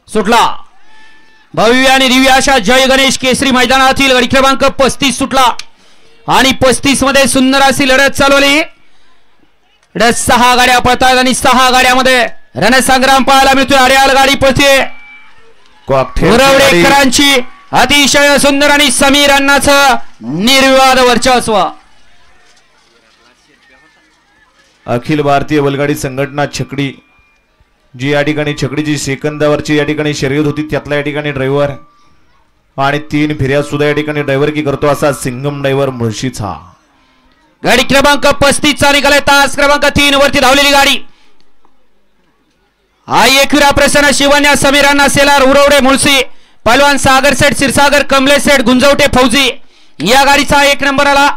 सुटला। भव्य आणि दिव्य अशा जय गणेश केसरी मैदानातील गाडी क्रमांक 35 सुटला आणि 35 मध्ये सुंदर अशी लढत चालवली। 6 गाड्या पळतात आणि 6 गाड्यामध्ये रणसंग्राम पाहायला मिळतोय। अड्याळ गाडी पळते मुरवडेकरांची अतिशय सुंदर आणि समीर अण्णाचं निर्विवाद वर्चस्व। अखिल भारतीय बैलगाडी संघटना छकडी जी या ठिकाणी छकडीची सेकंदावरची या ठिकाणी शर्यत होती त्यातल्या या ठिकाणी ड्रायव्हर आणि 3 फेऱ्या सुद्धा या ठिकाणी ड्रायव्हर की करतो असा सिंगम ड्रायव्हर मुळशीचा। गाडी क्रमांक 35 चा निघाले तास क्रमांक 3 वरती धावलेली गाडी आई एकविरा प्रसन्न शिवन्या समीरांना सेलार उरवडे मुळशी पहलवान सागर सेठ क्षीरसागर कमलेश सेठ गुंजवटे फौजी या गाडीचा 1 नंबर आला।